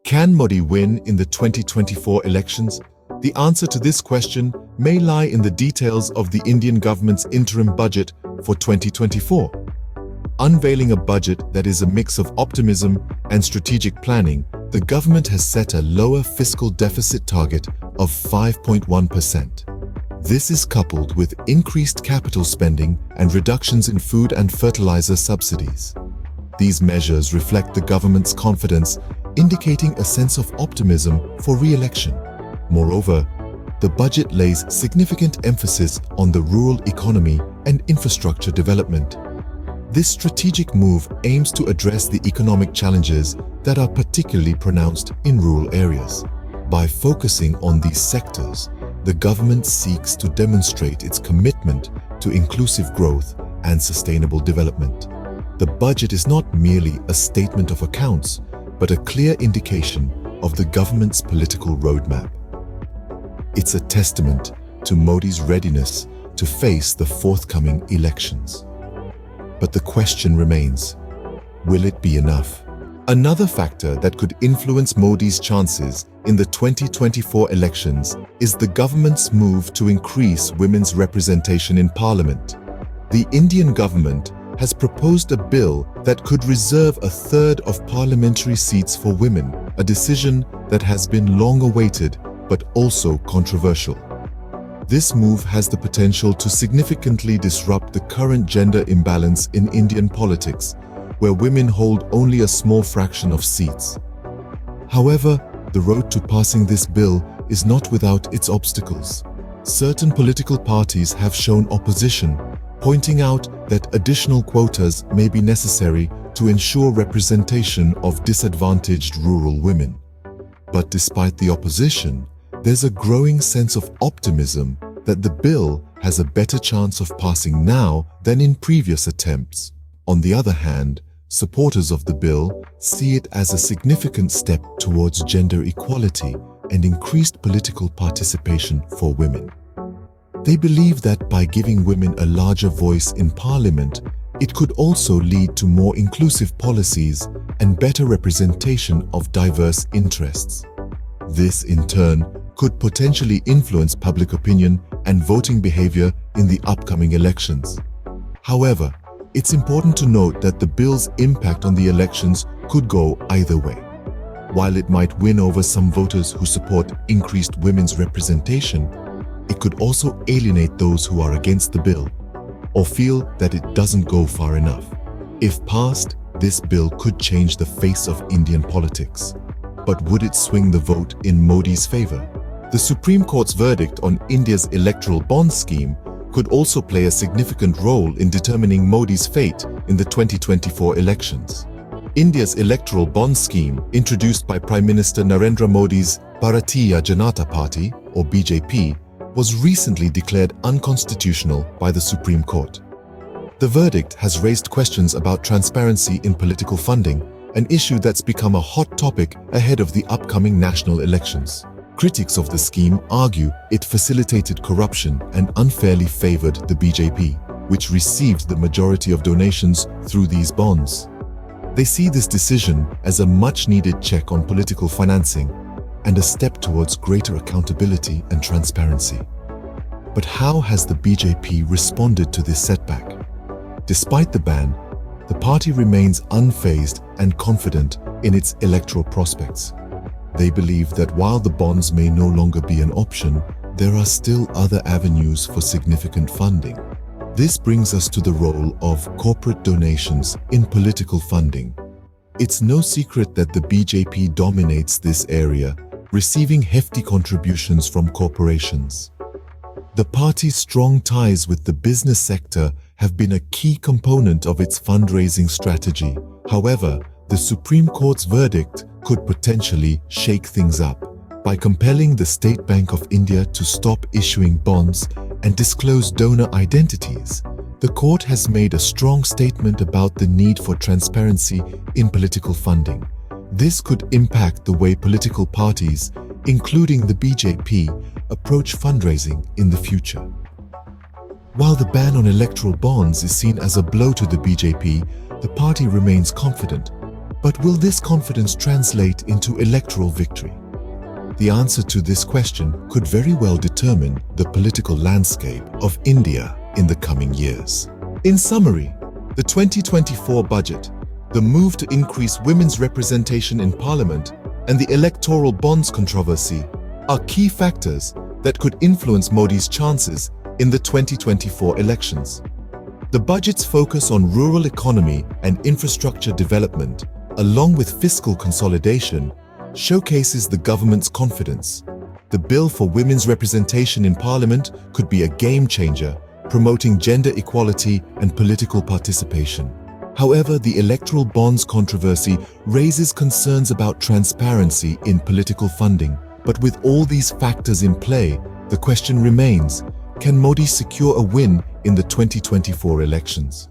Can Modi win in the 2024 elections? The answer to this question may lie in the details of the Indian government's interim budget for 2024. Unveiling a budget that is a mix of optimism and strategic planning, the government has set a lower fiscal deficit target of 5.1%. This is coupled with increased capital spending and reductions in food and fertilizer subsidies. These measures reflect the government's confidence, indicating a sense of optimism for re-election. Moreover, the budget lays significant emphasis on the rural economy and infrastructure development. This strategic move aims to address the economic challenges that are particularly pronounced in rural areas. By focusing on these sectors, the government seeks to demonstrate its commitment to inclusive growth and sustainable development. The budget is not merely a statement of accounts, but a clear indication of the government's political roadmap. It's a testament to Modi's readiness to face the forthcoming elections. But the question remains, will it be enough? Another factor that could influence Modi's chances in the 2024 elections is the government's move to increase women's representation in parliament. The Indian government has proposed a bill that could reserve a third of parliamentary seats for women, a decision that has been long awaited but also controversial. This move has the potential to significantly disrupt the current gender imbalance in Indian politics, where women hold only a small fraction of seats. However, the road to passing this bill is not without its obstacles. Certain political parties have shown opposition, pointing out that additional quotas may be necessary to ensure representation of disadvantaged rural women. But despite the opposition, there's a growing sense of optimism that the bill has a better chance of passing now than in previous attempts. On the other hand, supporters of the bill see it as a significant step towards gender equality and increased political participation for women. They believe that by giving women a larger voice in parliament, it could also lead to more inclusive policies and better representation of diverse interests. This, in turn, could potentially influence public opinion and voting behavior in the upcoming elections. However, it's important to note that the bill's impact on the elections could go either way. While it might win over some voters who support increased women's representation, it could also alienate those who are against the bill or feel that it doesn't go far enough. If passed, this bill could change the face of Indian politics. But would it swing the vote in Modi's favor? The Supreme Court's verdict on India's electoral bond scheme could also play a significant role in determining Modi's fate in the 2024 elections. India's electoral bond scheme, introduced by Prime Minister Narendra Modi's Bharatiya Janata Party, or BJP, was recently declared unconstitutional by the Supreme Court. The verdict has raised questions about transparency in political funding, an issue that's become a hot topic ahead of the upcoming national elections. Critics of the scheme argue it facilitated corruption and unfairly favored the BJP, which received the majority of donations through these bonds. They see this decision as a much-needed check on political financing and a step towards greater accountability and transparency. But how has the BJP responded to this setback? Despite the ban, the party remains unfazed and confident in its electoral prospects. They believe that while the bonds may no longer be an option, there are still other avenues for significant funding. This brings us to the role of corporate donations in political funding. It's no secret that the BJP dominates this area, receiving hefty contributions from corporations. The party's strong ties with the business sector have been a key component of its fundraising strategy. However, the Supreme Court's verdict could potentially shake things up. By compelling the State Bank of India to stop issuing bonds and disclose donor identities, the court has made a strong statement about the need for transparency in political funding. This could impact the way political parties, including the BJP, approach fundraising in the future. While the ban on electoral bonds is seen as a blow to the BJP, the party remains confident. But will this confidence translate into electoral victory? The answer to this question could very well determine the political landscape of India in the coming years. In summary, the 2024 budget, the move to increase women's representation in parliament, and the electoral bonds controversy are key factors that could influence Modi's chances in the 2024 elections. The budget's focus on rural economy and infrastructure development, along with fiscal consolidation, showcases the government's confidence. The bill for women's representation in parliament could be a game changer, promoting gender equality and political participation. However, the electoral bonds controversy raises concerns about transparency in political funding. But with all these factors in play, the question remains, can Modi secure a win in the 2024 elections?